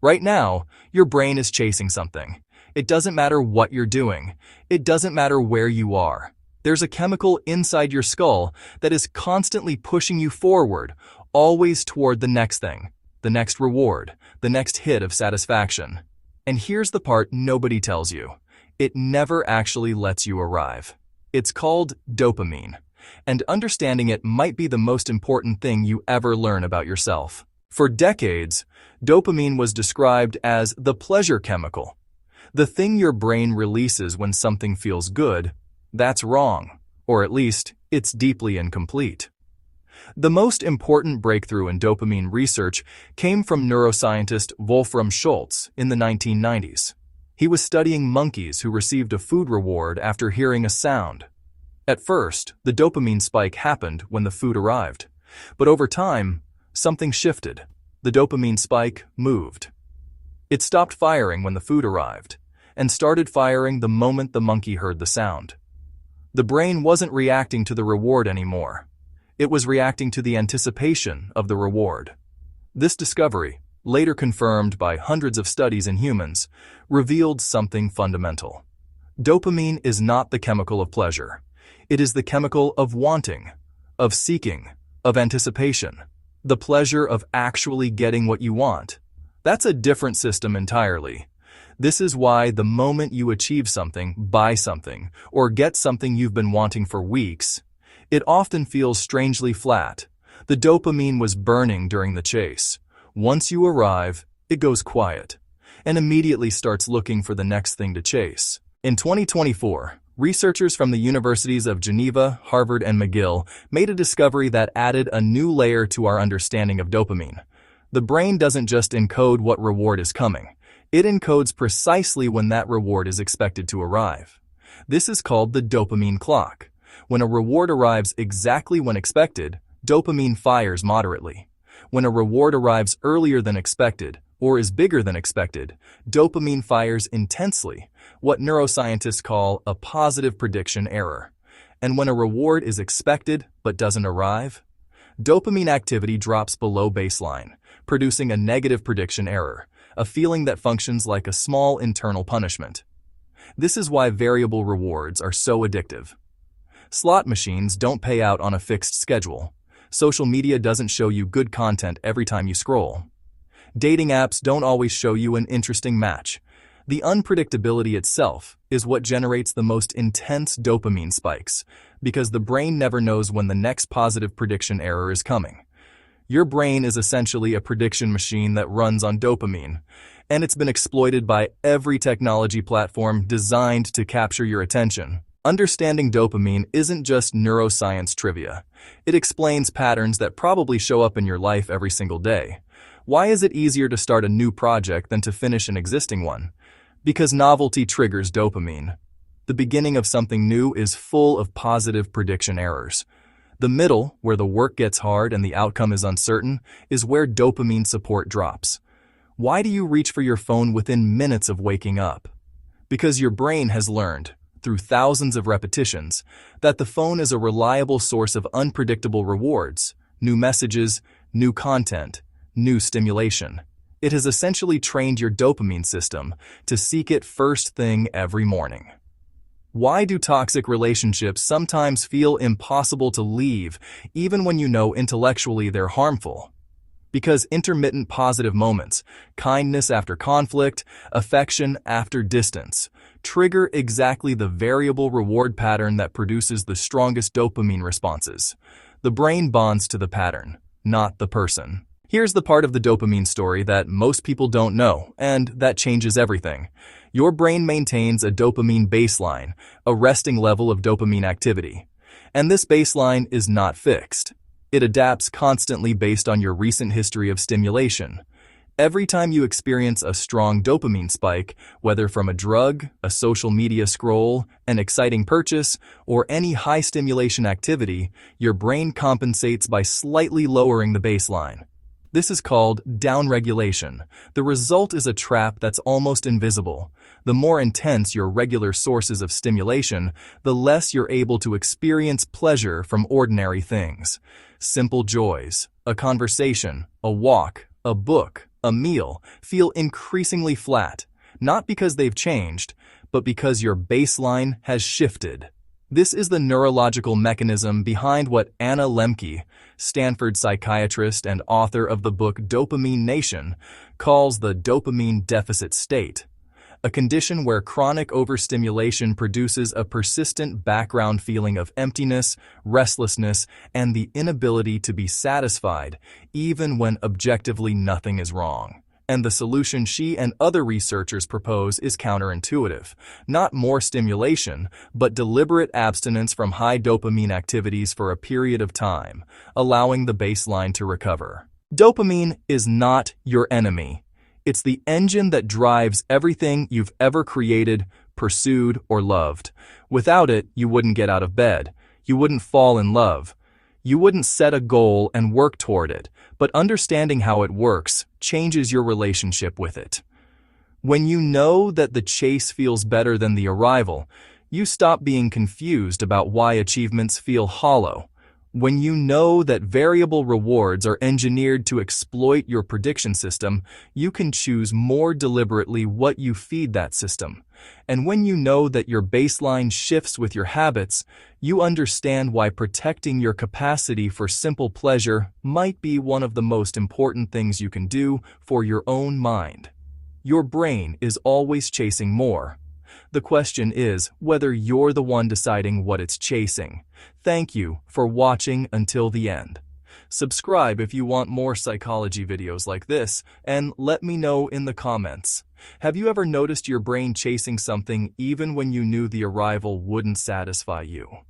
Right now, your brain is chasing something. It doesn't matter what you're doing. It doesn't matter where you are. There's a chemical inside your skull that is constantly pushing you forward, always toward the next thing, the next reward, the next hit of satisfaction. And here's the part nobody tells you. It never actually lets you arrive. It's called dopamine, and understanding it might be the most important thing you ever learn about yourself. For decades, dopamine was described as the pleasure chemical, the thing your brain releases when something feels good. That's wrong, or at least, it's deeply incomplete. The most important breakthrough in dopamine research came from neuroscientist Wolfram Schultz in the 1990s. He was studying monkeys who received a food reward after hearing a sound. At first, the dopamine spike happened when the food arrived, but over time, something shifted. The dopamine spike moved. It stopped firing when the food arrived, and started firing the moment the monkey heard the sound. The brain wasn't reacting to the reward anymore. It was reacting to the anticipation of the reward. This discovery, later confirmed by hundreds of studies in humans, revealed something fundamental. Dopamine is not the chemical of pleasure. It is the chemical of wanting, of seeking, of anticipation, the pleasure of actually getting what you want. That's a different system entirely. This is why the moment you achieve something, buy something, or get something you've been wanting for weeks, it often feels strangely flat. The dopamine was burning during the chase. Once you arrive, it goes quiet, and immediately starts looking for the next thing to chase. In 2024, researchers from the universities of Geneva, Harvard, and McGill made a discovery that added a new layer to our understanding of dopamine. The brain doesn't just encode what reward is coming. It encodes precisely when that reward is expected to arrive. This is called the dopamine clock. When a reward arrives exactly when expected, dopamine fires moderately. When a reward arrives earlier than expected, or is bigger than expected, dopamine fires intensely, what neuroscientists call a positive prediction error. And when a reward is expected but doesn't arrive, dopamine activity drops below baseline, producing a negative prediction error, a feeling that functions like a small internal punishment. This is why variable rewards are so addictive. Slot machines don't pay out on a fixed schedule. Social media doesn't show you good content every time you scroll. Dating apps don't always show you an interesting match. The unpredictability itself is what generates the most intense dopamine spikes, because the brain never knows when the next positive prediction error is coming. Your brain is essentially a prediction machine that runs on dopamine, and it's been exploited by every technology platform designed to capture your attention. Understanding dopamine isn't just neuroscience trivia. It explains patterns that probably show up in your life every single day. Why is it easier to start a new project than to finish an existing one? Because novelty triggers dopamine. The beginning of something new is full of positive prediction errors. The middle, where the work gets hard and the outcome is uncertain, is where dopamine support drops. Why do you reach for your phone within minutes of waking up? Because your brain has learned, through thousands of repetitions, that the phone is a reliable source of unpredictable rewards, new messages, new content, new stimulation. It has essentially trained your dopamine system to seek it first thing every morning. Why do toxic relationships sometimes feel impossible to leave, even when you know intellectually they're harmful? Because intermittent positive moments, kindness after conflict, affection after distance, trigger exactly the variable reward pattern that produces the strongest dopamine responses. The brain bonds to the pattern, not the person. Here's the part of the dopamine story that most people don't know, and that changes everything. Your brain maintains a dopamine baseline, a resting level of dopamine activity. And this baseline is not fixed. It adapts constantly based on your recent history of stimulation. Every time you experience a strong dopamine spike, whether from a drug, a social media scroll, an exciting purchase, or any high stimulation activity, your brain compensates by slightly lowering the baseline. This is called downregulation. The result is a trap that's almost invisible. The more intense your regular sources of stimulation, the less you're able to experience pleasure from ordinary things. Simple joys, a conversation, a walk, a book, a meal, feel increasingly flat, not because they've changed, but because your baseline has shifted. This is the neurological mechanism behind what Anna Lembke, Stanford psychiatrist and author of the book Dopamine Nation, calls the dopamine deficit state, a condition where chronic overstimulation produces a persistent background feeling of emptiness, restlessness, and the inability to be satisfied, even when objectively nothing is wrong. And the solution she and other researchers propose is counterintuitive. Not more stimulation, but deliberate abstinence from high dopamine activities for a period of time, allowing the baseline to recover. Dopamine is not your enemy. It's the engine that drives everything you've ever created, pursued, or loved. Without it, you wouldn't get out of bed. You wouldn't fall in love. You wouldn't set a goal and work toward it, but understanding how it works changes your relationship with it. When you know that the chase feels better than the arrival, you stop being confused about why achievements feel hollow. When you know that variable rewards are engineered to exploit your prediction system, you can choose more deliberately what you feed that system. And when you know that your baseline shifts with your habits, you understand why protecting your capacity for simple pleasure might be one of the most important things you can do for your own mind. Your brain is always chasing more. The question is whether you're the one deciding what it's chasing. Thank you for watching until the end. Subscribe if you want more psychology videos like this, and let me know in the comments. Have you ever noticed your brain chasing something even when you knew the arrival wouldn't satisfy you?